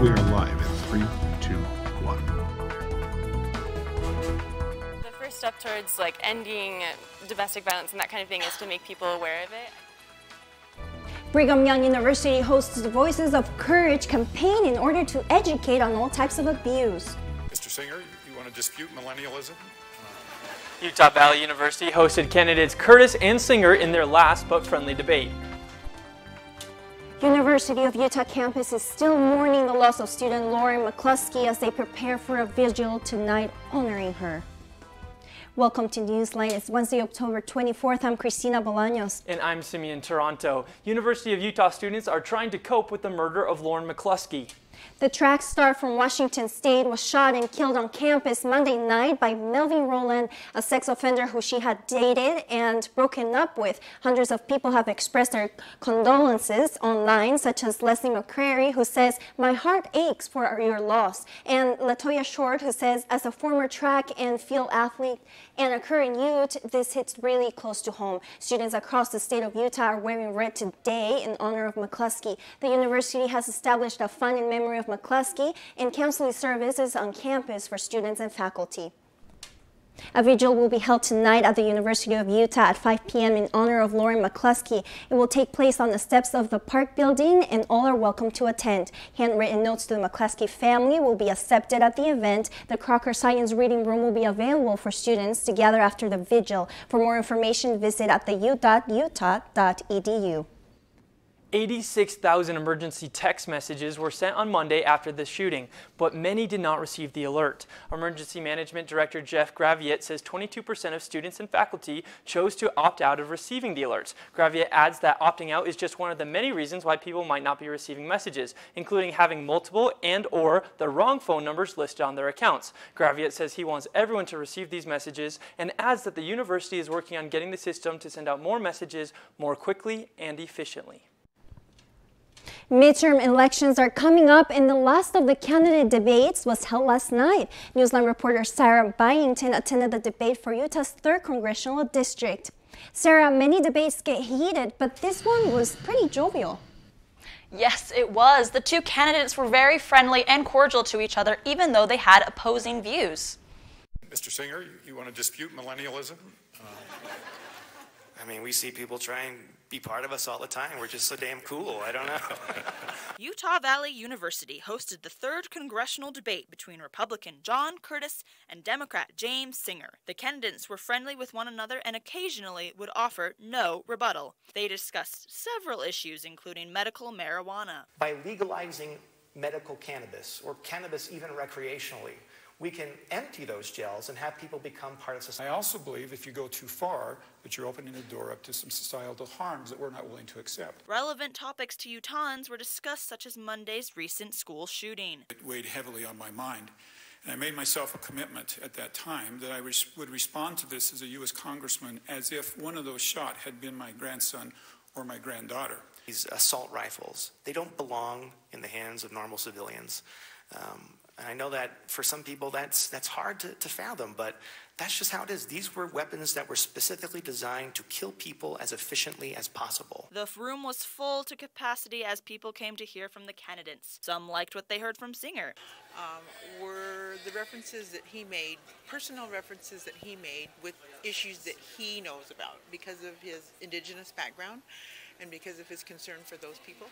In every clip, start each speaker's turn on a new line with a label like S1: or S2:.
S1: We are live in 3, 2, 1.
S2: The first step towards ending domestic violence and that kind of thing is to make people aware of it.
S3: Brigham Young University hosts the Voices of Courage campaign in order to educate on all types of abuse.
S4: Mr. Singer, you want to dispute millennialism?
S5: Utah Valley University hosted candidates Curtis and Singer in their last but friendly debate.
S3: University of Utah campus is still mourning the loss of student Lauren McCluskey as they prepare for a vigil tonight honoring her. Welcome to Newsline. It's Wednesday, October 24th. I'm Cristina Bolaños.
S5: And I'm Simeon Toronto. University of Utah students are trying to cope with the murder of Lauren McCluskey.
S3: The track star from Washington State was shot and killed on campus Monday night by Melvin Rowland, a sex offender who she had dated and broken up with. Hundreds of people have expressed their condolences online, such as Leslie McCrary, who says, "My heart aches for your loss," and Latoya Short, who says, "As a former track and field athlete and a current Ute, this hits really close to home." Students across the state of Utah are wearing red today in honor of McCluskey. The university has established a fund in memory of McCluskey and counseling services on campus for students and faculty. A vigil will be held tonight at the University of Utah at 5 p.m. in honor of Lauren McCluskey. It will take place on the steps of the Park building, and all are welcome to attend. Handwritten notes to the McCluskey family will be accepted at the event. The Crocker Science Reading Room will be available for students to gather after the vigil. For more information, visit at the u.utah.edu.
S5: 86,000 emergency text messages were sent on Monday after the shooting, but many did not receive the alert. Emergency Management Director Jeff Graviette says 22% of students and faculty chose to opt out of receiving the alerts. Graviette adds that opting out is just one of the many reasons why people might not be receiving messages, including having multiple and/or the wrong phone numbers listed on their accounts. Graviette says he wants everyone to receive these messages and adds that the university is working on getting the system to send out more messages more quickly and efficiently.
S3: Midterm elections are coming up, and the last of the candidate debates was held last night. Newsline reporter Sarah Byington attended the debate for Utah's 3rd Congressional District. Sarah, many debates get heated, but this one was pretty jovial.
S6: Yes, it was. The two candidates were very friendly and cordial to each other, even though they had opposing views.
S4: Mr. Singer, you want to dispute millennialism?
S7: I mean, we see people try and be part of us all the time. We're just so damn cool. I don't know.
S8: Utah Valley University hosted the 3rd congressional debate between Republican John Curtis and Democrat James Singer. The candidates were friendly with one another and occasionally would offer no rebuttal. They discussed several issues, including medical marijuana.
S7: By legalizing medical cannabis, or cannabis even recreationally, we can empty those gels and have people become part of society.
S9: I also believe if you go too far, that you're opening the door up to some societal harms that we're not willing to accept.
S8: Relevant topics to Utahns were discussed, such as Monday's recent school shooting.
S9: It weighed heavily on my mind, and I made myself a commitment at that time that I would respond to this as a U.S. congressman as if one of those shot had been my grandson or my granddaughter.
S7: These assault rifles, they don't belong in the hands of normal civilians. And I know that for some people that's hard to fathom, but that's just how it is. These were weapons that were specifically designed to kill people as efficiently as possible.
S8: The room was full to capacity as people came to hear from the candidates. Some liked what they heard from Singer.
S10: Were the references that he made, personal references that he made with issues that he knows about because of his indigenous background and because of his concern for those people.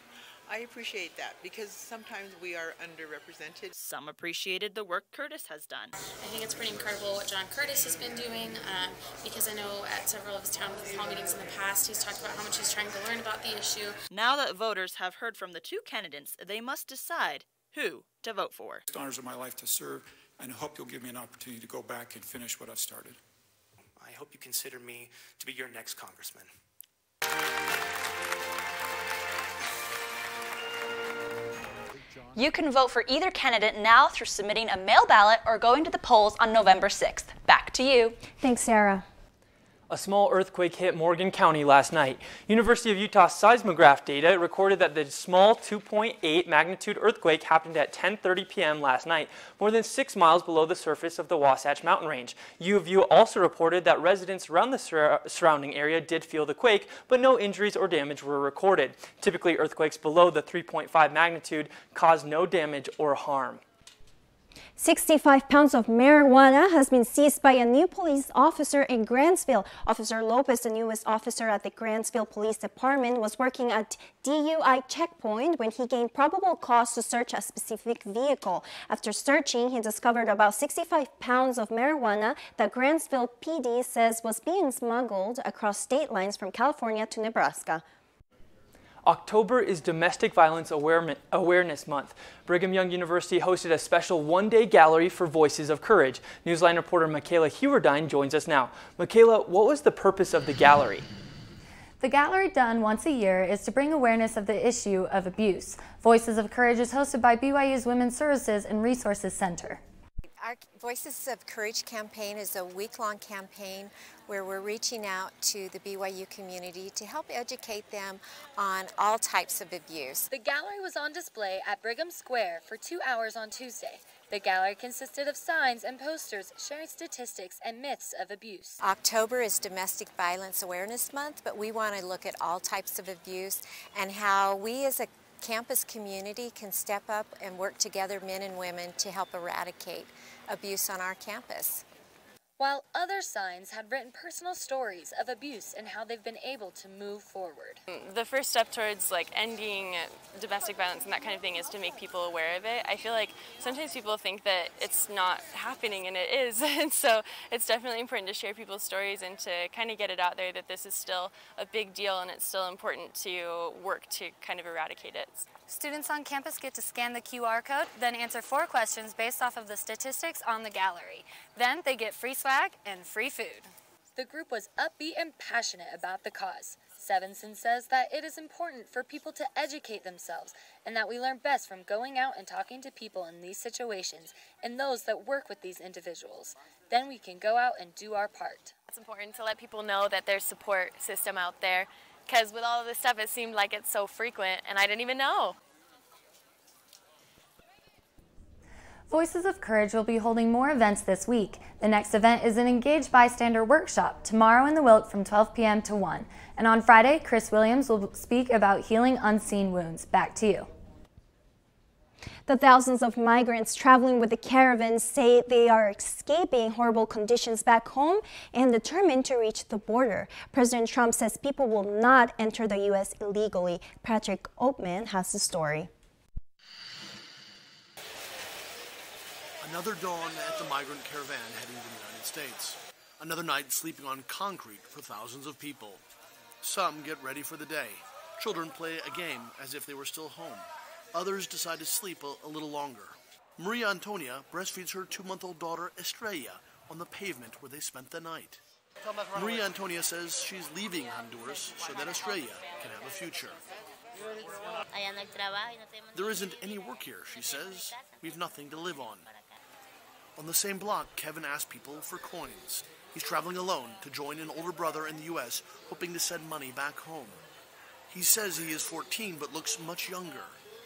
S10: I appreciate that because sometimes we are underrepresented.
S8: Some appreciated the work Curtis has done.
S11: I think it's pretty incredible what John Curtis has been doing because I know at several of his town hall meetings in the past he's talked about how much he's trying to learn about the issue.
S8: Now that voters have heard from the two candidates, they must decide who to vote for.
S9: It's the honors of my life to serve, and I hope you'll give me an opportunity to go back and finish what I've started.
S7: I hope you consider me to be your next congressman.
S6: You can vote for either candidate now through submitting a mail ballot or going to the polls on November 6th. Back to you.
S3: Thanks, Sarah.
S5: A small earthquake hit Morgan County last night. University of Utah seismograph data recorded that the small 2.8 magnitude earthquake happened at 10:30 p.m. last night, more than 6 miles below the surface of the Wasatch Mountain Range. U of U also reported that residents around the surrounding area did feel the quake, but no injuries or damage were recorded. Typically, earthquakes below the 3.5 magnitude cause no damage or harm.
S3: 65 pounds of marijuana has been seized by a new police officer in Grantsville. Officer Lopez, the newest officer at the Grantsville Police Department, was working at DUI checkpoint when he gained probable cause to search a specific vehicle. After searching, he discovered about 65 pounds of marijuana that Grantsville PD says was being smuggled across state lines from California to Nebraska.
S5: October is Domestic Violence Awareness Month. Brigham Young University hosted a special one-day gallery for Voices of Courage. Newsline reporter Michaela Hewerdine joins us now. Michaela, what was the purpose of the gallery?
S12: The gallery, done once a year, is to bring awareness of the issue of abuse. Voices of Courage is hosted by BYU's Women's Services and Resources Center.
S13: Our Voices of Courage campaign is a week-long campaign where we're reaching out to the BYU community to help educate them on all types of abuse.
S14: The gallery was on display at Brigham Square for 2 hours on Tuesday. The gallery consisted of signs and posters sharing statistics and myths of abuse.
S13: October is Domestic Violence Awareness Month, but we want to look at all types of abuse and how we as a campus community can step up and work together, men and women, to help eradicate abuse on our campus.
S14: While other signs had written personal stories of abuse and how they've been able to move forward.
S2: The first step towards ending domestic violence and that kind of thing is to make people aware of it. I feel like sometimes people think that it's not happening, and it is. And so it's definitely important to share people's stories and to kind of get it out there that this is still a big deal and it's still important to work to kind of eradicate it.
S15: Students on campus get to scan the QR code, then answer 4 questions based off of the statistics on the gallery. Then they get free swag and free food.
S14: The group was upbeat and passionate about the cause. Sevenson says that it is important for people to educate themselves and that we learn best from going out and talking to people in these situations and those that work with these individuals. Then we can go out and do our part.
S2: It's important to let people know that there's support system out there, because with all of this stuff it seemed like it's so frequent and I didn't even know.
S12: Voices of Courage will be holding more events this week. The next event is an Engaged Bystander workshop tomorrow in the Wilk from 12 p.m. to 1. And on Friday, Chris Williams will speak about healing unseen wounds. Back to you.
S3: The thousands of migrants traveling with the caravan say they are escaping horrible conditions back home and determined to reach the border. President Trump says people will not enter the U.S. illegally. Patrick Oatman has the story.
S16: Another dawn at the migrant caravan heading to the United States. Another night sleeping on concrete for thousands of people. Some get ready for the day. Children play a game as if they were still home. Others decide to sleep a little longer. Maria Antonia breastfeeds her 2-month-old daughter Estrella on the pavement where they spent the night. Maria Antonia says she's leaving Honduras so that Estrella can have a future. There isn't any work here, she says. We've nothing to live on. On the same block, Kevin asked people for coins. He's traveling alone to join an older brother in the U.S., hoping to send money back home. He says he is 14 but looks much younger.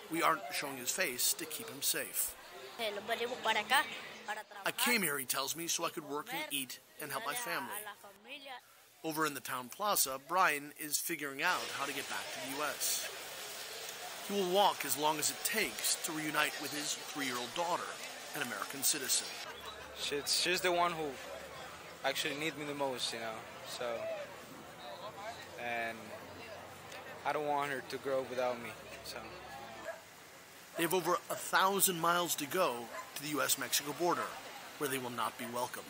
S16: We aren't showing his face to keep him safe. I came here, he tells me, so I could work and eat and help my family. Over in the town plaza, Brian is figuring out how to get back to the U.S. He will walk as long as it takes to reunite with his 3-year-old daughter, an American citizen.
S17: She's the one who actually needs me the most, so, and I don't want her to grow up without me, so.
S16: They have over 1,000 miles to go to the U.S.-Mexico border, where they will not be welcome.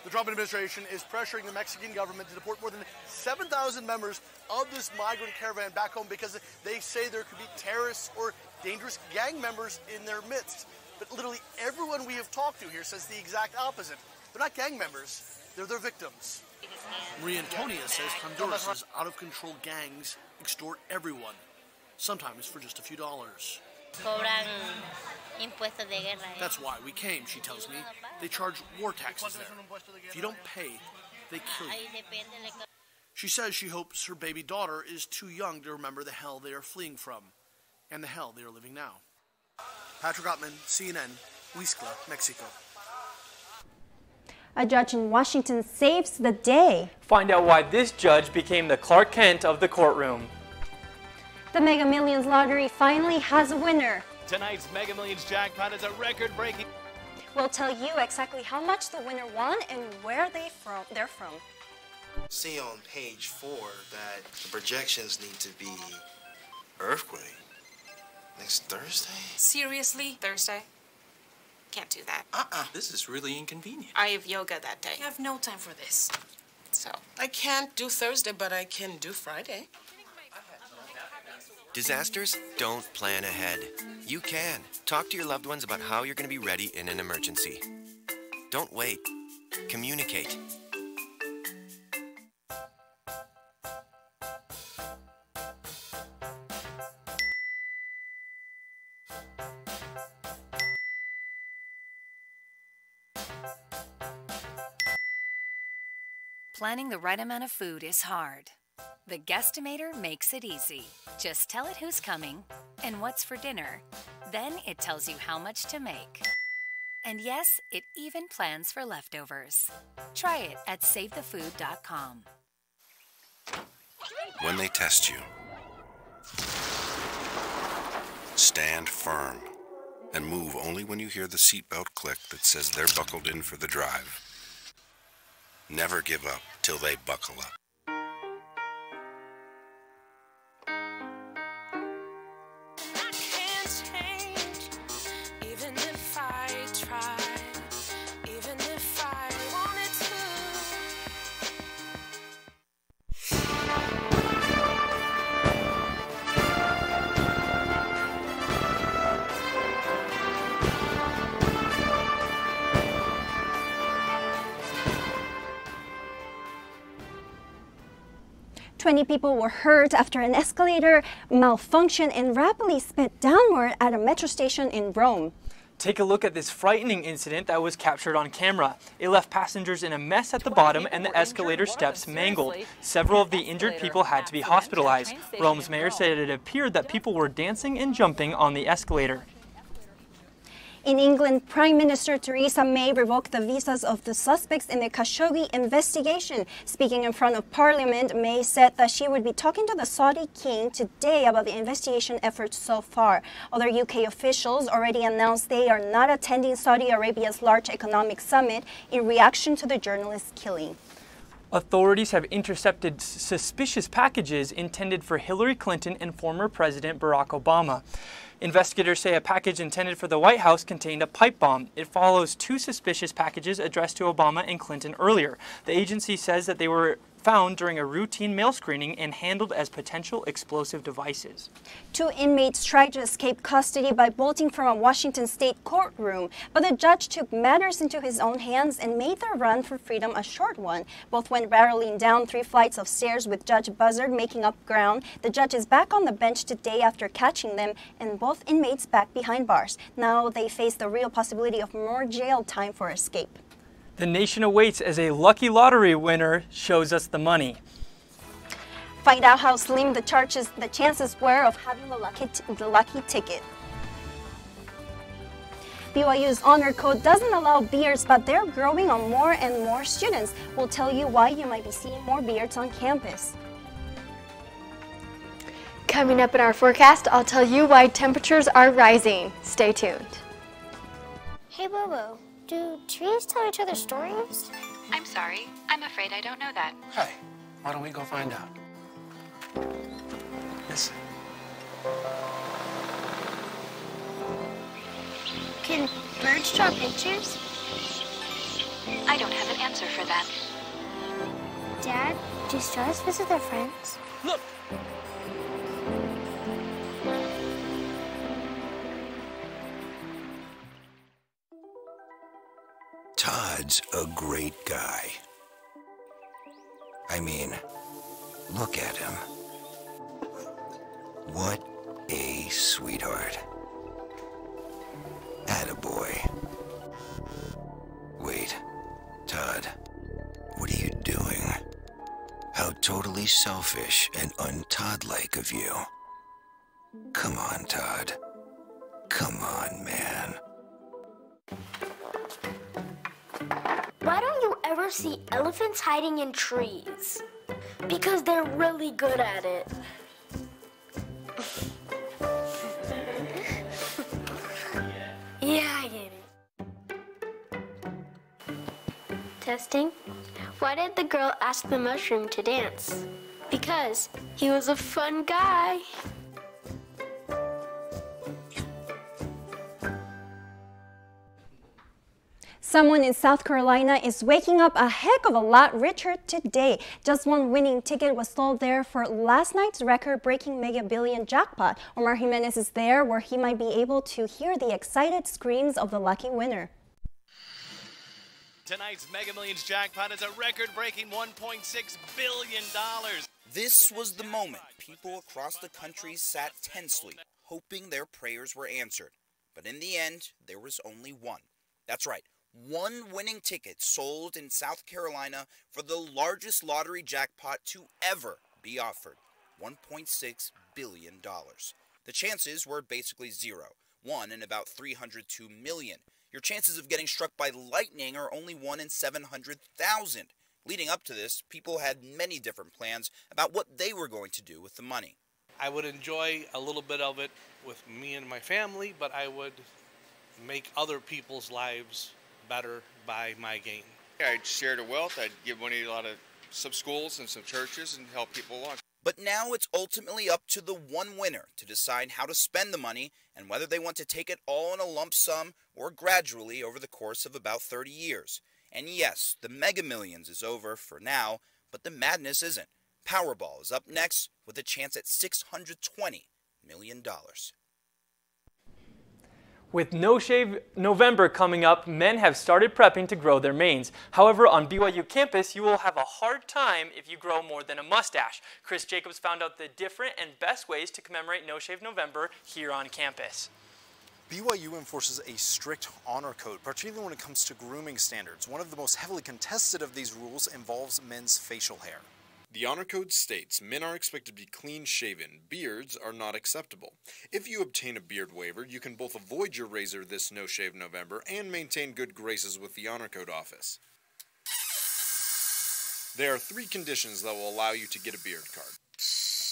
S16: The Trump administration is pressuring the Mexican government to deport more than 7,000 members of this migrant caravan back home because they say there could be terrorists or dangerous gang members in their midst. But literally everyone we have talked to here says the exact opposite. They're not gang members, they're their victims. Maria Antonia says Honduras' out-of-control gangs extort everyone, sometimes for just a few dollars. That's why we came, she tells me. They charge war taxes there. If you don't pay, they kill you. She says she hopes her baby daughter is too young to remember the hell they are fleeing from and the hell they are living now. Patrick Ottman, CNN, Huixla, Mexico.
S3: A judge in Washington saves the day.
S5: Find out why this judge became the Clark Kent of the courtroom.
S3: The Mega Millions lottery finally has a winner.
S18: Tonight's Mega Millions jackpot is a record-breaking.
S3: We'll tell you exactly how much the winner won and where they're from.
S19: See on page 4 that the projections need to be earthquake next Thursday.
S20: Seriously? Thursday? Can't do that.
S19: This is really inconvenient.
S20: I have yoga that day. I have no time for this. So.
S21: I can't do Thursday, but I can do Friday.
S22: Disasters don't plan ahead. You can. Talk to your loved ones about how you're going to be ready in an emergency. Don't wait. Communicate.
S23: Planning the right amount of food is hard. The Guestimator makes it easy. Just tell it who's coming and what's for dinner. Then it tells you how much to make. And yes, it even plans for leftovers. Try it at savethefood.com.
S1: When they test you, stand firm and move only when you hear the seatbelt click that says they're buckled in for the drive. Never give up till they buckle up.
S3: Twenty people were hurt after an escalator malfunctioned and rapidly sped downward at a metro station in Rome.
S5: Take a look at this frightening incident that was captured on camera. It left passengers in a mess at the bottom and the escalator steps mangled. Several of the injured people had to be hospitalized. Rome's mayor said it appeared that people were dancing and jumping on the escalator.
S3: In England, Prime Minister Theresa May revoked the visas of the suspects in the Khashoggi investigation. Speaking in front of Parliament, May said that she would be talking to the Saudi king today about the investigation efforts so far. Other UK officials already announced they are not attending Saudi Arabia's large economic summit in reaction to the journalist's killing.
S5: Authorities have intercepted suspicious packages intended for Hillary Clinton and former President Barack Obama. Investigators say a package intended for the White House contained a pipe bomb. It follows two suspicious packages addressed to Obama and Clinton earlier. The agency says that they were found during a routine mail screening and handled as potential explosive devices.
S3: 2 inmates tried to escape custody by bolting from a Washington state courtroom, but the judge took matters into his own hands and made their run for freedom a short one. Both went barreling down 3 flights of stairs with Judge Buzzard making up ground. The judge is back on the bench today after catching them, and both inmates back behind bars. Now they face the real possibility of more jail time for escape.
S5: The nation awaits as a lucky lottery winner shows us the money.
S3: Find out how slim the chances were of having the lucky ticket. BYU's honor code doesn't allow beards, but they're growing on more and more students. We'll tell you why you might be seeing more beards on campus.
S24: Coming up in our forecast, I'll tell you why temperatures are rising. Stay tuned.
S25: Hey Bobo, do trees tell each other stories?
S26: I'm sorry, I'm afraid I don't know that.
S27: Hey, why don't we go find out? Listen.
S25: Can birds draw pictures?
S26: I don't have an answer for that.
S25: Dad, do stars visit their friends?
S27: Look!
S28: Todd's a great guy. I mean, look at him. What a sweetheart. Attaboy. Wait, Todd, what are you doing? Totally selfish and un-Todd-like of you. Come on, Todd. Come on, man.
S25: Why don't you ever see elephants hiding in trees? Because they're really good at it. Yeah, I get it. Testing. Why did the girl ask the mushroom to dance? Because he was a fun guy.
S3: Someone in South Carolina is waking up a heck of a lot richer today. Just one winning ticket was sold there for last night's record-breaking Mega Billion jackpot. Omar Jimenez is there where he might be able to hear the excited screams of the lucky winner.
S18: Tonight's Mega Millions jackpot is a record-breaking $1.6 billion.
S4: This was the moment people across the country sat tensely, hoping their prayers were answered. But in the end, there was only one. That's right. One winning ticket sold in South Carolina for the largest lottery jackpot to ever be offered, $1.6 billion. The chances were basically zero, 1 in about 302 million. Your chances of getting struck by lightning are only 1 in 700,000. Leading up to this, people had many different plans about what they were going to do with the money.
S27: I would enjoy a little bit of it with me and my family, but I would make other people's lives better by my gain.
S6: I'd share the wealth. I'd give money to some schools and some churches and help people along.
S4: But now it's ultimately up to the one winner to decide how to spend the money and whether they want to take it all in a lump sum or gradually over the course of about 30 years. And yes, the Mega Millions is over for now, but the madness isn't. Powerball is up next with a chance at $620 million.
S5: With No Shave November coming up, men have started prepping to grow their manes. However, on BYU campus, you will have a hard time if you grow more than a mustache. Chris Jacobs found out the different and best ways to commemorate No Shave November here on campus.
S7: BYU enforces a strict honor code, particularly when it comes to grooming standards. One of the most heavily contested of these rules involves men's facial hair.
S8: The Honor Code states men are expected to be clean-shaven. Beards are not acceptable. If you obtain a beard waiver, you can both avoid your razor this No Shave November and maintain good graces with the Honor Code office. There are 3 conditions that will allow you to get a beard card.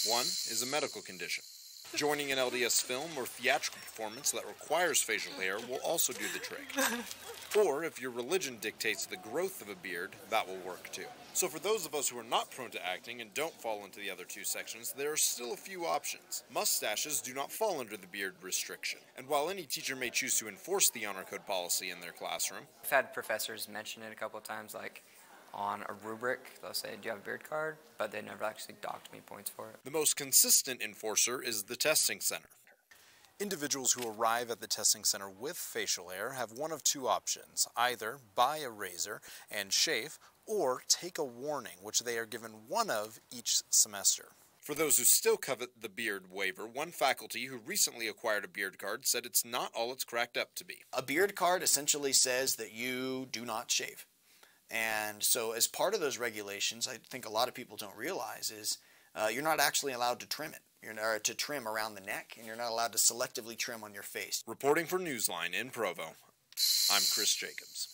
S8: 1 is a medical condition. Joining an LDS film or theatrical performance that requires facial hair will also do the trick. Or, if your religion dictates the growth of a beard, that will work too. So for those of us who are not prone to acting and don't fall into the other 2 sections, there are still a few options. Mustaches do not fall under the beard restriction. And while any teacher may choose to enforce the Honor Code policy in their classroom,
S9: I've had professors mention it a couple of times, like on a rubric, they'll say, do you have a beard card? But they never actually docked me points for it.
S8: the most consistent enforcer is the testing center.
S7: Individuals who arrive at the testing center with facial hair have one of 2 options: either buy a razor and shave, or take a warning, which they are given 1 of each semester.
S8: For those who still covet the beard waiver, one faculty who recently acquired a beard card said it's not all it's cracked up to be.
S10: A beard card essentially says that you do not shave. And so as part of those regulations, I think a lot of people don't realize is you're not actually allowed to trim it. You're not to trim around the neck, and you're not allowed to selectively trim on your face.
S8: Reporting for Newsline in Provo, I'm Chris Jacobs.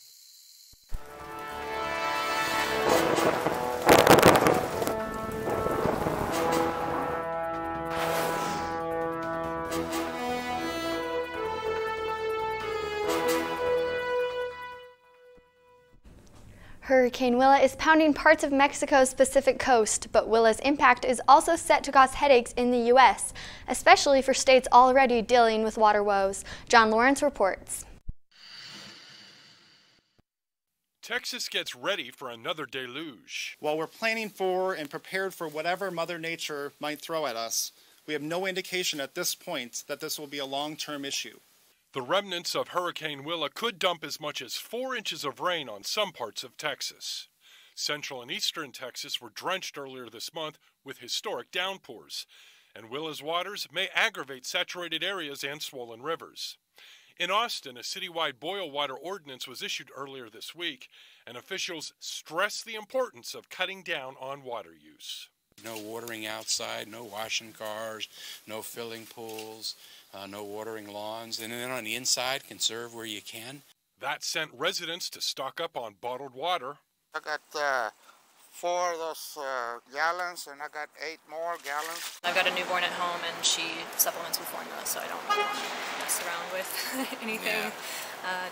S24: Hurricane Willa is pounding parts of Mexico's Pacific coast, but Willa's impact is also set to cause headaches in the U.S., especially for states already dealing with water woes. John Lawrence reports.
S11: Texas gets ready for another deluge.
S13: While we're planning for and prepared for whatever Mother Nature might throw at us, we have no indication at this point that this will be a long-term issue.
S11: The remnants of Hurricane Willa could dump as much as 4 inches of rain on some parts of Texas. Central and eastern Texas were drenched earlier this month with historic downpours, and Willa's waters may aggravate saturated areas and swollen rivers. In Austin, a citywide boil water ordinance was issued earlier this week, and officials stressed the importance of cutting down on water use.
S2: No watering outside, no washing cars, no filling pools, no watering lawns. And then on the inside, conserve where you can.
S11: That sent residents to stock up on bottled water.
S12: I got 4 of those gallons, and I got 8 more gallons.
S14: I've got a newborn at home, and she supplements with formula, so I don't want to mess around with anything,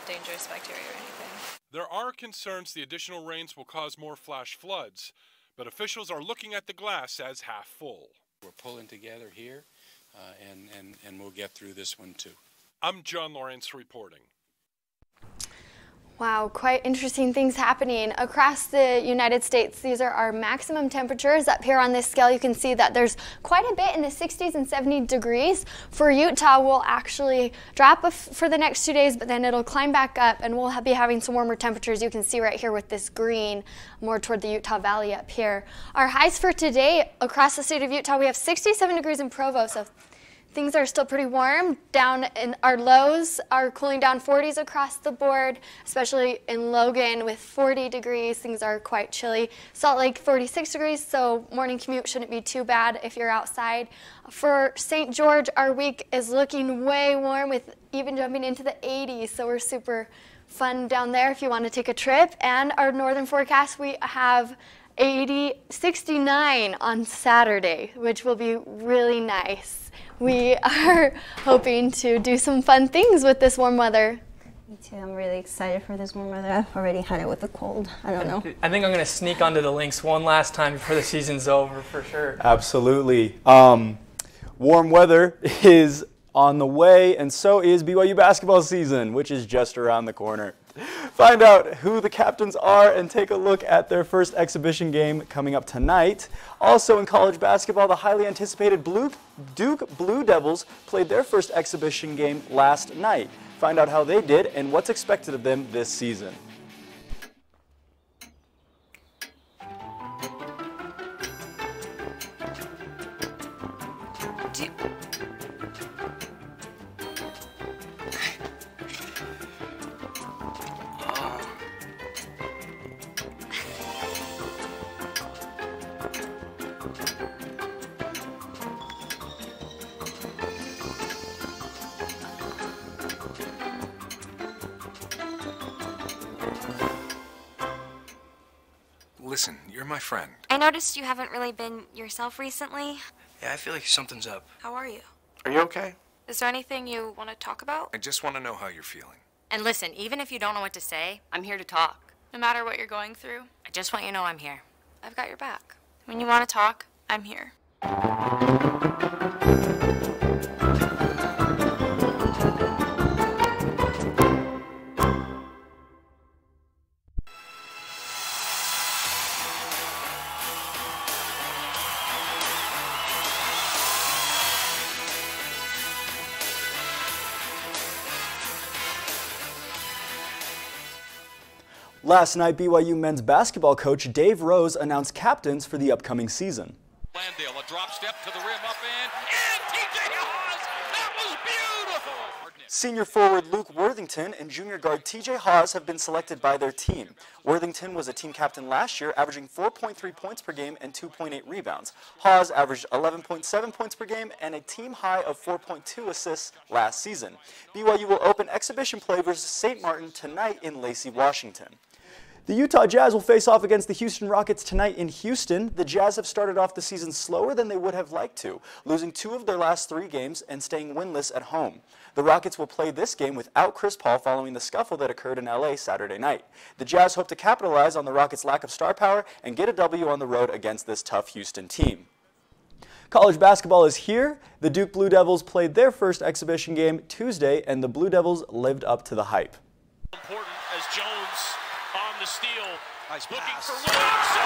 S14: dangerous bacteria or anything.
S11: There are concerns the additional rains will cause more flash floods, but officials are looking at the glass as half full.
S2: We're pulling together here, and we'll get through this one too.
S11: I'm John Lawrence reporting.
S24: Wow, quite interesting things happening across the United States. These are our maximum temperatures. Up here on this scale, you can see that there's quite a bit in the 60s and 70 degrees. For Utah, we'll actually drop for the next 2 days, but then it'll climb back up, and we'll be having some warmer temperatures. You can see right here with this green, more toward the Utah Valley up here. Our highs for today across the state of Utah, we have 67 degrees in Provo, so things are still pretty warm. Down in our lows are cooling down 40s across the board, especially in Logan with 40 degrees. Things are quite chilly. Salt Lake 46 degrees, so morning commute shouldn't be too bad if you're outside. For St. George, our week is looking way warm with even jumping into the 80s, so we're super fun down there if you want to take a trip. And our northern forecast, we have 69 on Saturday, which will be really nice. We are hoping to do some fun things with this warm weather.
S3: Me too. I'm really excited for this warm weather. I've already had it with the cold. I don't know.
S5: I think I'm going to sneak onto the links one last time before the season's over for sure.
S15: Absolutely. Warm weather is on the way, and so is BYU basketball season, which is just around the corner. Find out who the captains are and take a look at their first exhibition game coming up tonight. Also in college basketball, the highly anticipated Duke Blue Devils played their first exhibition game last night. Find out how they did and what's expected of them this season.
S28: Listen, you're my friend.
S16: I noticed you haven't really been yourself recently.
S28: Yeah, I feel like something's up.
S16: How are you?
S28: Are you okay?
S16: Is there anything you want to talk about?
S28: I just want to know how you're feeling.
S16: And listen, even if you don't know what to say, I'm here to talk. No matter what you're going through, I just want you to know I'm here. I've got your back. When you want to talk, I'm here.
S15: Last night, BYU men's basketball coach Dave Rose announced captains for the upcoming season.
S17: Landale, a drop step to the rim, up and T.J. Haws! That was beautiful!
S15: Senior forward Luke Worthington and junior guard T.J. Haws have been selected by their team. Worthington was a team captain last year, averaging 4.3 points per game and 2.8 rebounds. Haws averaged 11.7 points per game and a team high of 4.2 assists last season. BYU will open exhibition play versus St. Martin tonight in Lacey, Washington. The Utah Jazz will face off against the Houston Rockets tonight in Houston. The Jazz have started off the season slower than they would have liked to, losing 2 of their last 3 games and staying winless at home. The Rockets will play this game without Chris Paul following the scuffle that occurred in LA Saturday night. The Jazz hope to capitalize on the Rockets' lack of star power and get a W on the road against this tough Houston team. College basketball is here. The Duke Blue Devils played their first exhibition game Tuesday, and the Blue Devils lived up to the hype.
S18: Important as Jones on the steal. Nice looking pass for Williamson.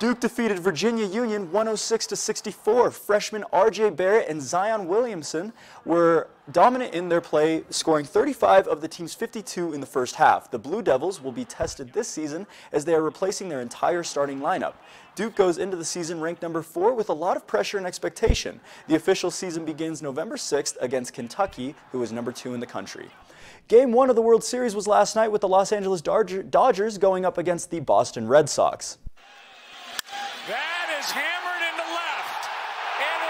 S15: Duke defeated Virginia Union 106-64. Freshmen R.J. Barrett and Zion Williamson were dominant in their play, scoring 35 of the team's 52 in the first half. The Blue Devils will be tested this season as they are replacing their entire starting lineup. Duke goes into the season ranked number 4 with a lot of pressure and expectation. The official season begins November 6th against Kentucky, who is number 2 in the country. Game 1 of the World Series was last night with the Los Angeles Dodgers going up against the Boston Red Sox.
S18: That is hammered into left. It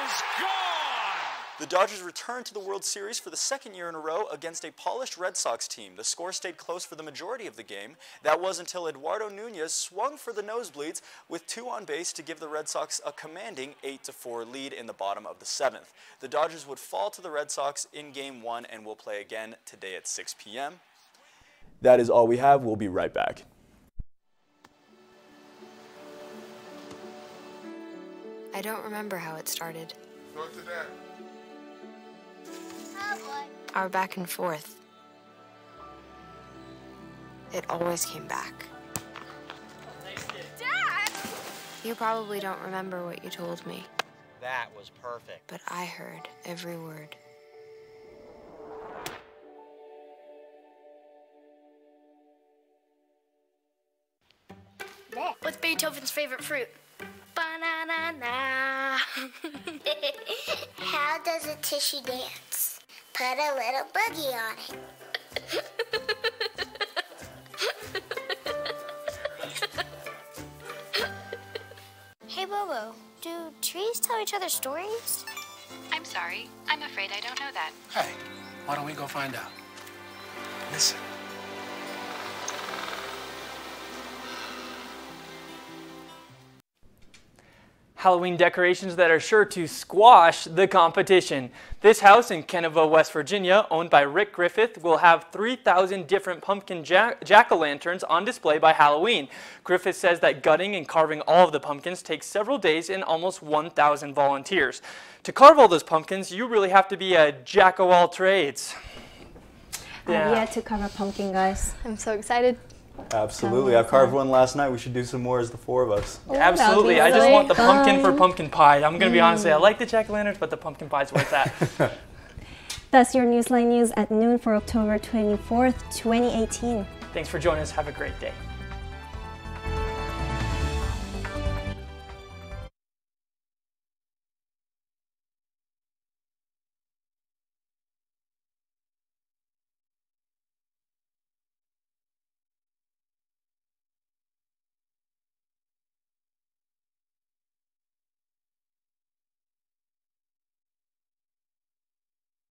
S18: is gone.
S15: The Dodgers returned to the World Series for the second year in a row against a polished Red Sox team. The score stayed close for the majority of the game. That was until Eduardo Nunez swung for the nosebleeds with 2 on base to give the Red Sox a commanding 8-4 lead in the bottom of the 7th. The Dodgers would fall to the Red Sox in Game 1 and will play again today at 6 p.m. That is all we have. We'll be right back.
S1: I don't remember how it started.
S12: Go to that.
S1: Our back and forth. It always came back.
S12: Dad!
S1: You probably don't remember what you told me,
S19: That was perfect.
S1: but I heard every word.
S20: What's Beethoven's favorite fruit? Banana.
S21: How does a tissue dance? Put a little boogie on it.
S20: Hey, Bobo, do trees tell each other stories?
S16: I'm sorry. I'm afraid I don't know that.
S22: Hey, why don't we go find out? Listen.
S5: Halloween decorations that are sure to squash the competition. This house in Kennevo, West Virginia, owned by Rick Griffith, will have 3,000 different pumpkin jack-o'-lanterns on display by Halloween. Griffith says that gutting and carving all of the pumpkins takes several days and almost 1,000 volunteers. To carve all those pumpkins, you really have to be a jack-o'-all-trades.
S3: I've yet to carve a pumpkin, guys.
S24: I'm so excited.
S15: Absolutely. I carved one last night. We should do some more as the 4 of us.
S5: Yeah, absolutely. I just want the pumpkin for pumpkin pie. I'm going to be honest, I like the jack-o'-lanterns, but the pumpkin pie is where it's at.
S3: That's your Newsline news at noon for October 24th, 2018.
S5: Thanks for joining us. Have a great day.